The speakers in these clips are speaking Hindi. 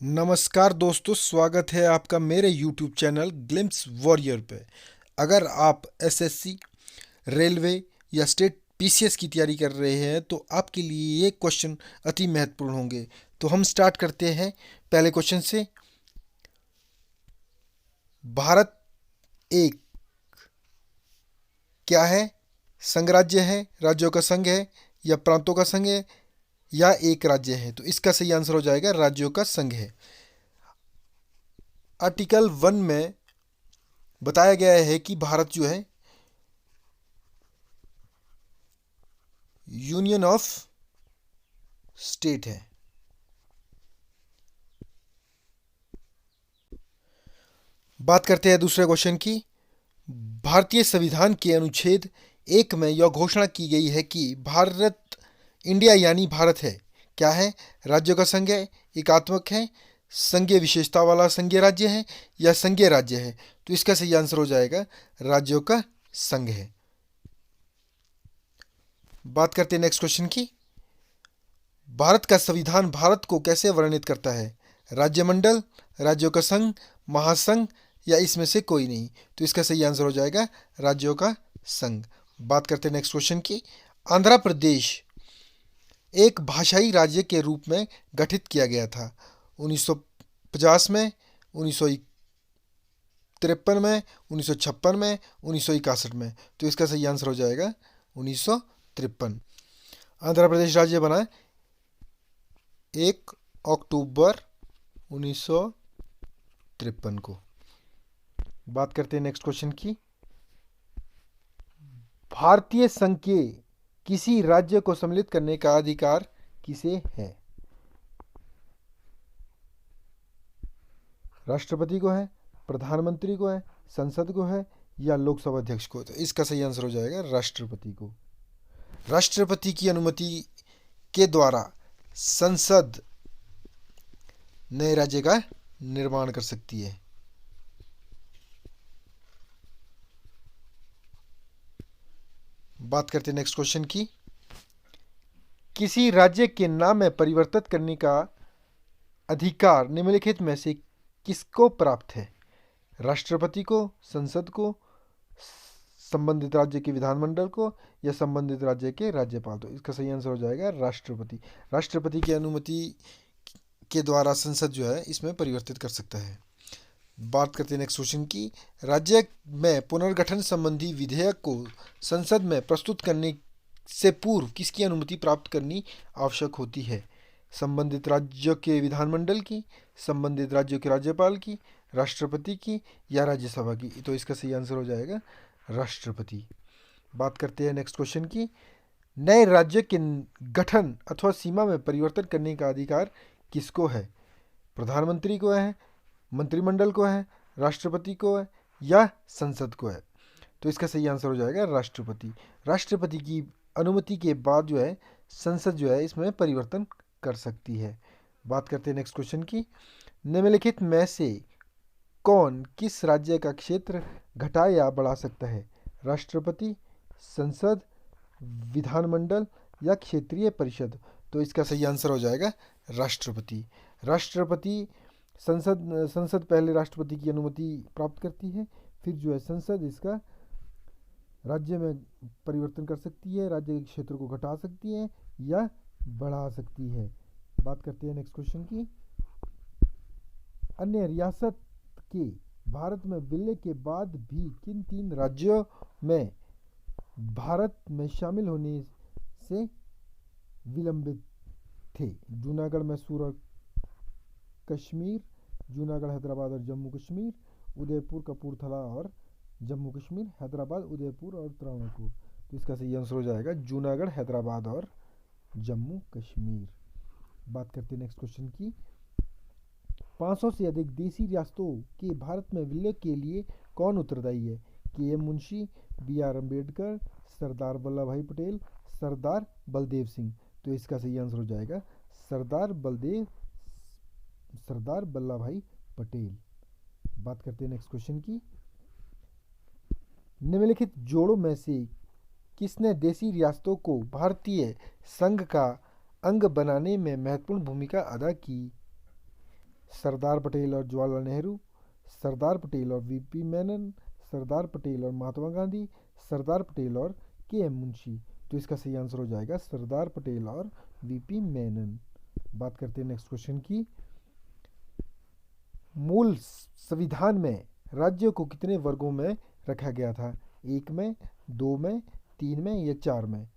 नमस्कार दोस्तों, स्वागत है आपका मेरे YouTube चैनल ग्लिम्स वॉरियर पे। अगर आप एसएससी, रेलवे या स्टेट पीसीएस की तैयारी कर रहे हैं तो आपके लिए ये क्वेश्चन अति महत्वपूर्ण होंगे। तो हम स्टार्ट करते हैं पहले क्वेश्चन से। भारत एक क्या है? संघराज्य है, राज्यों का संघ है, या प्रांतों का संघ है, या एक राज्य है? तो इसका सही आंसर हो जाएगा राज्यों का संघ है। आर्टिकल 1 में बताया गया है कि भारत जो है यूनियन ऑफ स्टेट है। बात करते हैं दूसरे क्वेश्चन की। भारतीय संविधान के अनुच्छेद 1 में यह घोषणा की गई है कि भारत इंडिया यानी भारत है क्या है? राज्यों का संघ है, एकात्मक है, संघीय विशेषता वाला संघीय राज्य है, या संघीय राज्य है? तो इसका सही आंसर हो जाएगा राज्यों का संघ है। बात करते हैं नेक्स्ट क्वेश्चन की। भारत का संविधान भारत को कैसे वर्णित करता है? राज्यमंडल, राज्यों का संघ, महासंघ, या इसमें से कोई नहीं? तो इसका सही आंसर हो जाएगा राज्यों का संघ। बात करते हैं नेक्स्ट क्वेश्चन की। आंध्र प्रदेश एक भाषाई राज्य के रूप में गठित किया गया था 1950 में, 1953 में, 1956 में, 1961 में? तो इसका सही आंसर हो जाएगा 1953। आंध्र प्रदेश राज्य बना 1 अक्टूबर 1953 को। बात करते हैं नेक्स्ट क्वेश्चन की। भारतीय संघ के किसी राज्य को सम्मिलित करने का अधिकार किसे है? राष्ट्रपति को है, प्रधानमंत्री को है, संसद को है, या लोकसभा अध्यक्ष को? तो इसका सही आंसर हो जाएगा राष्ट्रपति को। राष्ट्रपति की अनुमति के द्वारा संसद नए राज्य का निर्माण कर सकती है। बात करते हैं नेक्स्ट क्वेश्चन की। किसी राज्य के नाम में परिवर्तित करने का अधिकार निम्नलिखित में से किसको प्राप्त है? राष्ट्रपति को, संसद को, संबंधित राज्य के विधानमंडल को, या संबंधित राज्य के राज्यपाल? तो इसका सही आंसर हो जाएगा राष्ट्रपति। राष्ट्रपति की अनुमति के द्वारा संसद जो है इसमें परिवर्तित कर सकता है। बात करते हैं नेक्स्ट क्वेश्चन की। राज्य में पुनर्गठन संबंधी विधेयक को संसद में प्रस्तुत करने से पूर्व किसकी अनुमति प्राप्त करनी आवश्यक होती है? संबंधित राज्यों के विधानमंडल की, संबंधित राज्यों के राज्यपाल की, राष्ट्रपति की, या राज्यसभा की? तो इसका सही आंसर हो जाएगा राष्ट्रपति। बात करते हैं नेक्स्ट क्वेश्चन की। नए राज्य के गठन अथवा सीमा में परिवर्तन करने का अधिकार किसको है? प्रधानमंत्री को है, मंत्रिमंडल को है, राष्ट्रपति को है, या संसद को है? तो इसका सही आंसर हो जाएगा राष्ट्रपति। राष्ट्रपति की अनुमति के बाद जो है संसद जो है इसमें परिवर्तन कर सकती है। बात करते हैं नेक्स्ट क्वेश्चन की। निम्नलिखित में से कौन किस राज्य का क्षेत्र घटा या बढ़ा सकता है? राष्ट्रपति, संसद, विधानमंडल, या क्षेत्रीय परिषद? तो इसका सही आंसर हो जाएगा राष्ट्रपति। राष्ट्रपति संसद पहले राष्ट्रपति की अनुमति प्राप्त करती है, फिर जो है संसद इसका राज्य में परिवर्तन कर सकती है, राज्य के क्षेत्र को घटा सकती है या बढ़ा सकती है। बात करते हैं नेक्स्ट क्वेश्चन की। अन्य रियासत के भारत में विलय के बाद भी किन 3 राज्यों में भारत में शामिल होने से विलंबित थे? जूनागढ़, मैसूर, कश्मीर, जूनागढ़, हैदराबाद और जम्मू कश्मीर, उदयपुर, कपूरथला और जम्मू कश्मीर, हैदराबाद, उदयपुर और त्रावणकोर? तो इसका सही आंसर हो जाएगा जूनागढ़, हैदराबाद और जम्मू कश्मीर। बात करते हैं नेक्स्ट क्वेश्चन की। 500 से अधिक देसी रियासतों के भारत में विलय के लिए कौन उत्तरदायी है? K M Munshi, B R Ambedkar, Sardar Vallabh bhai Patel, सरदार बलदेव सिंह? तो इसका सही आंसर हो जाएगा सरदार वल्लभ भाई पटेल। बात करते हैं नेक्स्ट क्वेश्चन की। निम्नलिखित जोड़ों में से किसने देसी रियासतों को भारतीय संघ का अंग बनाने में महत्वपूर्ण भूमिका अदा की? सरदार पटेल और जवाहरलाल नेहरू, सरदार पटेल और वीपी मेनन, सरदार पटेल और महात्मा गांधी, सरदार पटेल और के एम मुंशी। तो इसका सही आंसर हो जाएगा सरदार पटेल और वीपी मेनन। बात करते हैं नेक्स्ट क्वेश्चन की। मूल संविधान में राज्यों को कितने वर्गों में रखा गया था? 1 में, 2 में, 3 में या 4 में?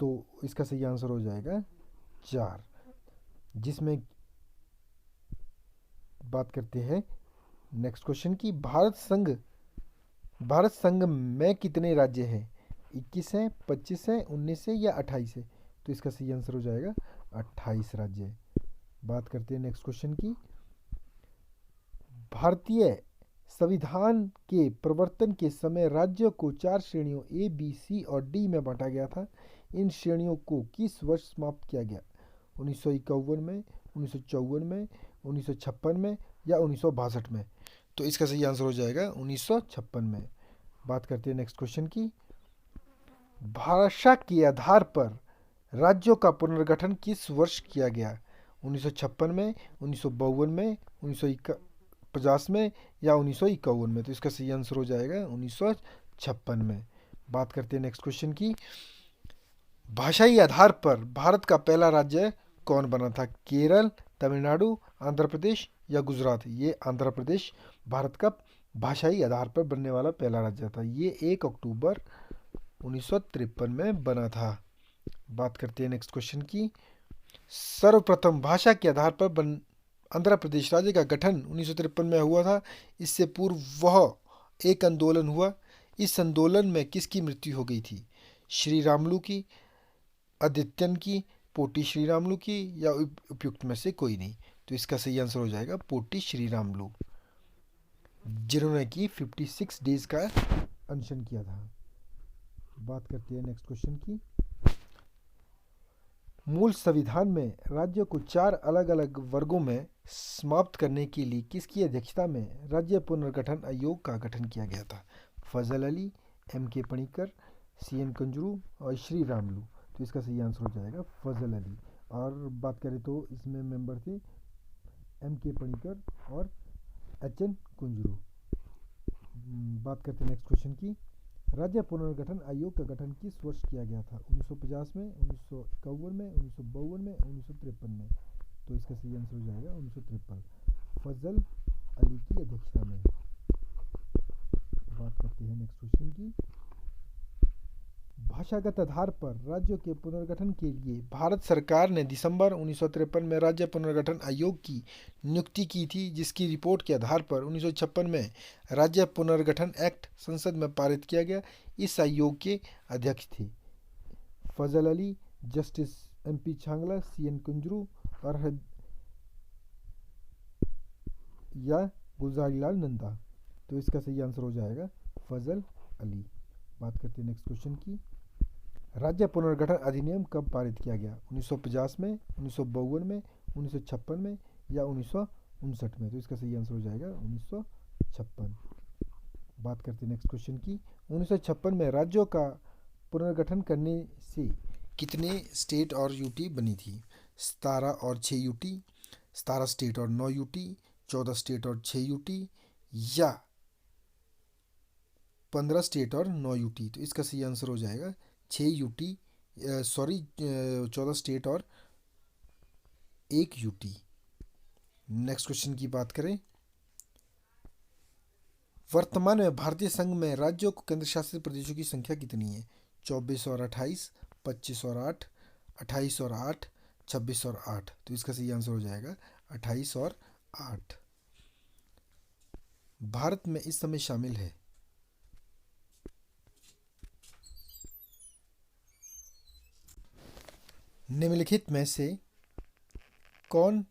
तो इसका सही आंसर हो जाएगा 4। जिसमें बात करते हैं नेक्स्ट क्वेश्चन की। भारत संघ में कितने राज्य हैं? 21 हैं, 25 हैं, 19 है या 28 है? तो इसका सही आंसर हो जाएगा 28 राज्य। बात करते हैं नेक्स्ट क्वेश्चन की। भारतीय संविधान के प्रवर्तन के समय राज्यों को 4 श्रेणियों ए, बी, सी और डी में बांटा गया था। इन श्रेणियों को किस वर्ष समाप्त किया गया? 1951 में, 1954 में, 1956 में या 1962 में? तो इसका सही आंसर हो जाएगा 1956 में। बात करते हैं नेक्स्ट क्वेश्चन की। भाषा के आधार पर राज्यों का पुनर्गठन किस वर्ष किया गया? 1956 में, 1952 में, 1950 में या 1951 में? तो इसका सही आंसर हो जाएगा 1956 में। बात करते हैं नेक्स्ट क्वेश्चन की। भाषाई आधार पर भारत का पहला राज्य कौन बना था? केरल, तमिलनाडु, आंध्र प्रदेश या गुजरात? ये आंध्र प्रदेश भारत का भाषाई आधार पर बनने वाला पहला राज्य था। ये 1 अक्टूबर 1953 में बना था। बात करते हैं नेक्स्ट क्वेश्चन की। सर्वप्रथम भाषा के आधार पर आंध्र प्रदेश राज्य का गठन 1953 में हुआ था। इससे पूर्व वह एक आंदोलन हुआ। इस आंदोलन में किसकी मृत्यु हो गई थी? श्री रामुलु की, आदित्यन की, पोटी श्री रामुलु की या उपयुक्त में से कोई नहीं? तो इसका सही आंसर हो जाएगा पोटी श्री रामुलु, जिन्होंने कि 56 डेज का अनशन किया था। बात करते हैं नेक्स्ट क्वेश्चन की। मूल संविधान में राज्यों को 4 अलग अलग वर्गों में समाप्त करने के लिए किसकी अध्यक्षता में राज्य पुनर्गठन आयोग का गठन किया गया था? फजल अली, एम के पणिकर, सी एन कुंजरू और श्री रामुलु। तो इसका सही आंसर हो जाएगा फजल अली। और बात करें तो इसमें मेंबर थे एम के पणिकर और एच एन कुंजरू। बात करते हैं नेक्स्ट क्वेश्चन की। राज्य पुनर्गठन आयोग का गठन किस वर्ष किया गया था? 1950 में, 1951 में, 1952 में, 1953 में? तो इसका सही आंसर हो जाएगा 1953, फजल अली की अध्यक्षता में। बात करते हैं नेक्स्ट क्वेश्चन की। भाषागत आधार पर राज्यों के पुनर्गठन के लिए भारत सरकार ने दिसंबर 1953 में राज्य पुनर्गठन आयोग की नियुक्ति की थी, जिसकी रिपोर्ट के आधार पर 1956 में राज्य पुनर्गठन एक्ट संसद में पारित किया गया। इस आयोग के अध्यक्ष थे Fazal Ali, Justice M P Chagla, C N Kunzru और या गुलजारीलाल नंदा। तो इसका सही आंसर हो जाएगा फजल अली। बात करते हैं नेक्स्ट क्वेश्चन की। राज्य पुनर्गठन अधिनियम कब पारित किया गया? 1950 में, 1952 में, 1956 में या 1959 में? तो इसका सही आंसर हो जाएगा 1956। बात करते हैं नेक्स्ट क्वेश्चन की। 1956 में राज्यों का पुनर्गठन करने से कितने स्टेट और यूटी बनी थी? 17 और 6 यूटी, 17 स्टेट और 9 यूटी, 14 स्टेट और 6 यूटी या 15 स्टेट और 9 यूटी? तो इसका सही आंसर हो जाएगा 6 यूटी, 14 स्टेट और 1 यूटी। नेक्स्ट क्वेश्चन की बात करें। वर्तमान में भारतीय संघ में राज्यों को केंद्र शासित प्रदेशों की संख्या कितनी है? 24 और 28, 25 और 8, 28 और 8, 26 और 8? तो इसका सही आंसर हो जाएगा 28 और 8। भारत में इस समय शामिल है निम्नलिखित में से कौन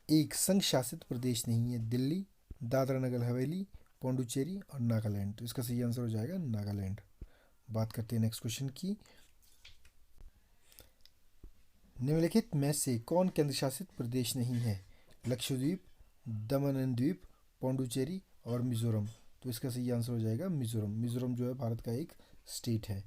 एक संघ शासित प्रदेश नहीं है? दिल्ली, दादरा नगर हवेली, पौंडुचेरी और नागालैंड? तो इसका सही आंसर हो जाएगा नागालैंड। बात करते हैं नेक्स्ट क्वेश्चन की। निम्नलिखित में से कौन केंद्र शासित प्रदेश नहीं है? लक्षद्वीप, दमन एंड द्वीप, पौंडुचेरी और मिजोरम? तो इसका सही आंसर हो जाएगा मिजोरम। मिजोरम जो है भारत का एक स्टेट है।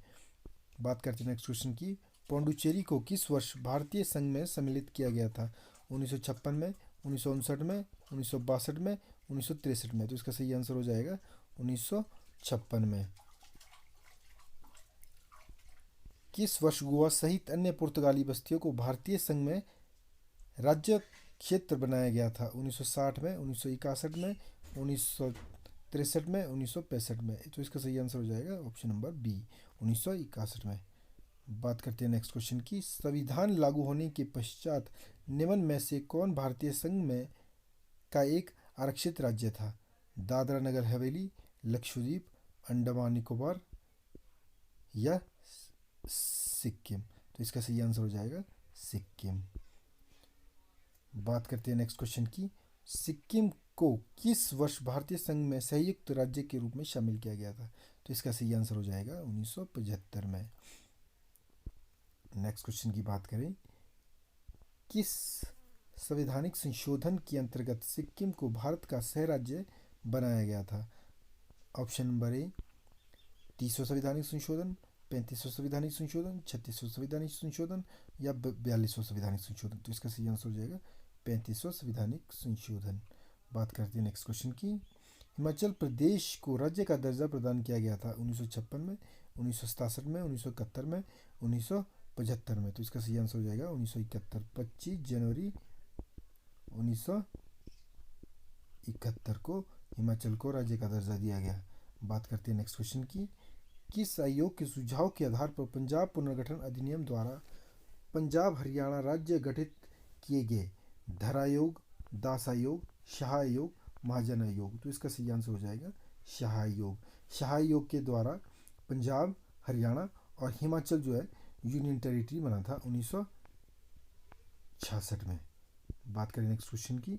बात करते हैं नेक्स्ट क्वेश्चन की। पौंडुचेरी को किस वर्ष भारतीय संघ में सम्मिलित किया गया था? 1956 में, 1959 में, 1962 में, 1963 में। तो इसका सही आंसर हो जाएगा 1956 में। किस वर्ष गोवा सहित अन्य पुर्तगाली बस्तियों को भारतीय संघ में राज्य क्षेत्र बनाया गया था? 1960 में, 1961 में, 1963 में, 1965 में। तो इसका सही आंसर हो जाएगा ऑप्शन नंबर बी, 1961 में। बात करते हैं नेक्स्ट क्वेश्चन की। संविधान लागू होने के पश्चात निम्न में से कौन भारतीय संघ में का एक आरक्षित राज्य था? दादरा नगर हवेली, लक्षद्वीप, अंडमान निकोबार या सिक्किम। तो इसका सही आंसर हो जाएगा सिक्किम। बात करते हैं नेक्स्ट क्वेश्चन की। सिक्किम को किस वर्ष भारतीय संघ में संयुक्त राज्य के रूप में शामिल किया गया था? तो इसका सही आंसर हो जाएगा 1975 में। नेक्स्ट क्वेश्चन की बात करें। किस संवैधानिक संशोधन के अंतर्गत सिक्किम को भारत का सह राज्य बनाया गया था? ऑप्शन नंबर ए 30वां संवैधानिक संशोधन, 35वां संवैधानिक संशोधन, 36वां संवैधानिक संशोधन या 42वां संवैधानिक संशोधन। तो इसका सही आंसर हो जाएगा 35वां संवैधानिक संशोधन। बात करते हैं नेक्स्ट क्वेश्चन की। हिमाचल प्रदेश को राज्य का दर्जा प्रदान किया गया था 1956 में, 1967 में, 1971 में, 1975 में। तो इसका सही आंसर हो जाएगा 1971, 25 जनवरी 1971 को हिमाचल को राज्य का दर्जा दिया गया। बात करते हैं नेक्स्ट क्वेश्चन की। किस आयोग के सुझाव के आधार पर पंजाब पुनर्गठन अधिनियम द्वारा पंजाब हरियाणा राज्य गठित किए गए? धर आयोग, दास आयोग, शाह आयोग, महाजन आयोग। तो इसका सही आंसर हो जाएगा शाह आयोग। शाह आयोग के द्वारा पंजाब, हरियाणा और हिमाचल जो है यूनियन टेरिटरी बना था 1966 में। बात करें नेक्स्ट क्वेश्चन की।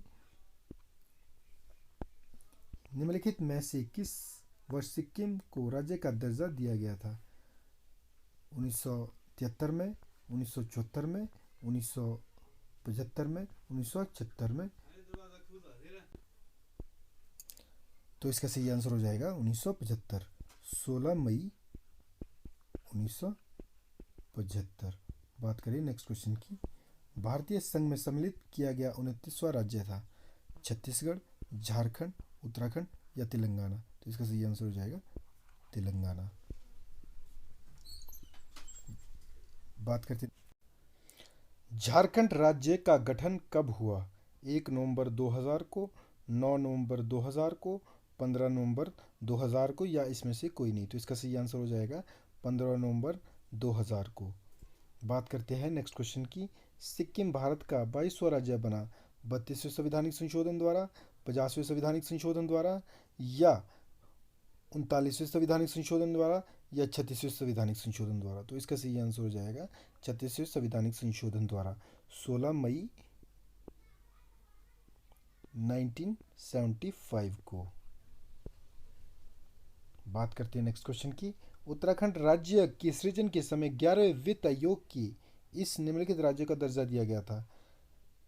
निम्नलिखित में से किस वर्ष सिक्किम को राज्य का दर्जा दिया गया था? 1973 में, 1974 में, 1975 में, 1976 में। तो इसका सही आंसर हो जाएगा 1975, 16 मई 1975। बात करें नेक्स्ट क्वेश्चन की। भारतीय संघ में सम्मिलित किया गया 29वां राज्य था? छत्तीसगढ़, झारखंड, उत्तराखंड या तेलंगाना। तो इसका सही आंसर हो जाएगा तेलंगाना। बात करते झारखंड राज्य का गठन कब हुआ? 1 नवंबर 2000 को, 9 नवंबर 2000 को, 15 नवंबर 2000 को या इसमें से कोई नहीं। तो इसका सही आंसर हो जाएगा 15 नवंबर 2000 को। बात करते हैं नेक्स्ट क्वेश्चन की। सिक्किम भारत का 22वां राज्य बना 32वें संवैधानिक संशोधन द्वारा, 50वें संवैधानिक संशोधन द्वारा या 39वें संवैधानिक संशोधन द्वारा या 36वें संवैधानिक संशोधन द्वारा। तो इसका सही आंसर हो जाएगा 36वें संवैधानिक संशोधन द्वारा, 16 मई 1975 को। बात करते हैं नेक्स्ट क्वेश्चन की। उत्तराखंड राज्य के सृजन के समय 11वें वित्त आयोग की इस निम्नलिखित राज्य का दर्जा दिया गया था?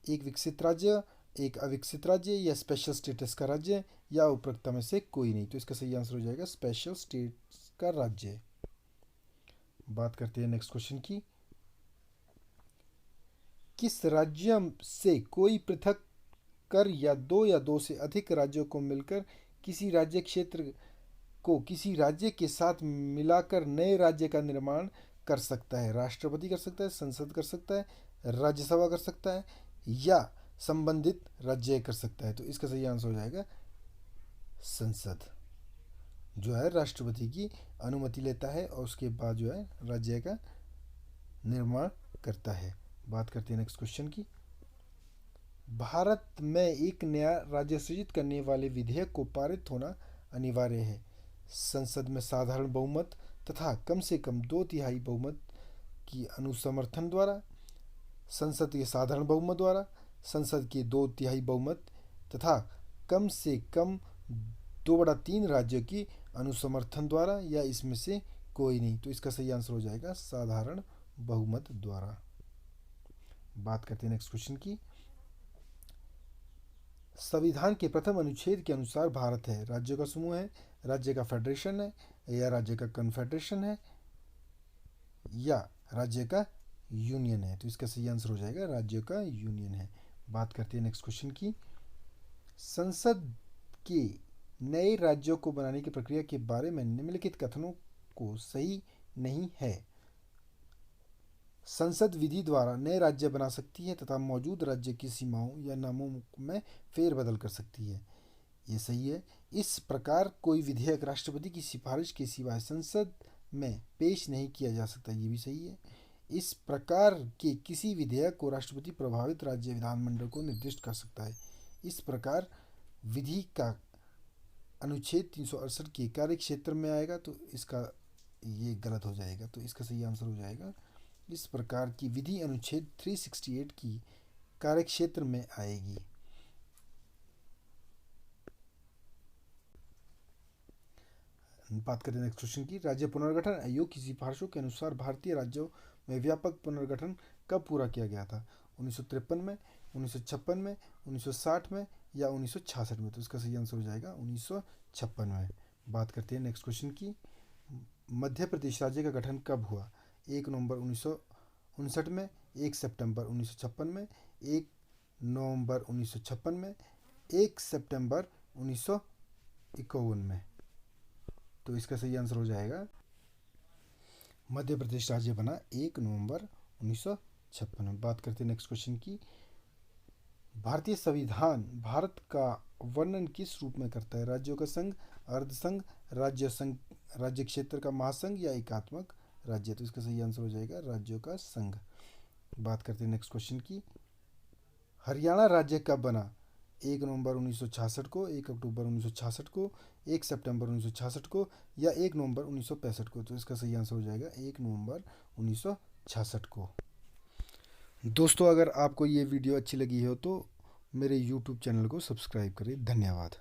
एक विकसित राज्य, एक अविकसित राज्य या स्पेशल स्टेटस का राज्य या उपरोक्त में से कोई नहीं। तो इसका सही आंसर हो जाएगा स्पेशल स्टेटस का राज्य। बात करते हैं नेक्स्ट क्वेश्चन की। किस राज्य से कोई पृथक कर या दो से अधिक राज्यों को मिलकर किसी राज्य क्षेत्र को किसी राज्य के साथ मिलाकर नए राज्य का निर्माण कर सकता है? राष्ट्रपति कर सकता है, संसद कर सकता है, राज्यसभा कर सकता है या संबंधित राज्य कर सकता है। तो इसका सही आंसर हो जाएगा संसद, जो है राष्ट्रपति की अनुमति लेता है और उसके बाद जो है राज्य का निर्माण करता है। बात करते हैं नेक्स्ट क्वेश्चन की। भारत में एक नया राज्य सृजित करने वाले विधेयक को पारित होना अनिवार्य है। संसद में साधारण बहुमत तथा कम से कम 2/3 बहुमत की अनुसमर्थन द्वारा, संसद के साधारण बहुमत द्वारा, संसद के 2/3 बहुमत तथा कम से कम 2/3 राज्यों की अनुसमर्थन द्वारा या इसमें से कोई नहीं। तो इसका सही आंसर हो जाएगा साधारण बहुमत द्वारा। बात करते हैं नेक्स्ट क्वेश्चन की। संविधान के प्रथम अनुच्छेद के अनुसार भारत है राज्यों का समूह है, राज्य का फेडरेशन है या राज्य का कन्फेडरेशन है या राज्य का यूनियन है। तो इसका सही आंसर हो जाएगा राज्यों का यूनियन है। बात करते हैं नेक्स्ट क्वेश्चन की। संसद के नए राज्यों को बनाने की प्रक्रिया के बारे में निम्नलिखित कथनों को सही नहीं है। संसद विधि द्वारा नए राज्य बना सकती है तथा मौजूद राज्य की सीमाओं या नामों में फेरबदल कर सकती है। ये सही है। इस प्रकार कोई विधेयक राष्ट्रपति की सिफारिश के सिवाय संसद में पेश नहीं किया जा सकता। ये भी सही है। इस प्रकार के किसी विधेयक को राष्ट्रपति प्रभावित राज्य विधानमंडल को निर्दिष्ट कर सकता है। इस प्रकार विधि का अनुच्छेद 368 के कार्य क्षेत्र में आएगा, तो इसका ये गलत हो जाएगा, तो इसका सही आंसर हो जाएगा इस प्रकार की विधि अनुच्छेद 368 की कार्यक्षेत्र में आएगी। बात करें नेक्स्ट क्वेश्चन की। राज्य पुनर्गठन आयोग की सिफारिशों के अनुसार भारतीय राज्यों में व्यापक पुनर्गठन कब पूरा किया गया था? 1953 में, 1956 में, 1960 में या 1966 में? तो इसका सही आंसर हो जाएगा 1956 में। बात करते हैं नेक्स्ट क्वेश्चन की। मध्य प्रदेश राज्य का गठन कब हुआ? 1 नवंबर 1959 में, 1 सितंबर 1956 में, 1 नवंबर 1956 में, 1 सितंबर 1951 में? तो इसका सही आंसर हो जाएगा मध्य प्रदेश राज्य बना 1 नवंबर 1956 में। बात करते हैं नेक्स्ट क्वेश्चन की। भारतीय संविधान भारत का वर्णन किस रूप में करता है? राज्यों का संघ, अर्धसंघ, संघ, राज्य क्षेत्र का महासंघ या एकात्मक राज्य? तो इसका सही आंसर हो जाएगा राज्यों का संघ। बात करते हैं नेक्स्ट क्वेश्चन की। हरियाणा राज्य कब बना? 1 नवंबर 1966 को, 1 अक्टूबर 1966 को, 1 सितंबर 1966 को या 1 नवंबर 1965 को? तो इसका सही आंसर हो जाएगा 1 नवंबर 1966 को। दोस्तों, अगर आपको ये वीडियो अच्छी लगी हो तो मेरे YouTube चैनल को सब्सक्राइब करें। धन्यवाद।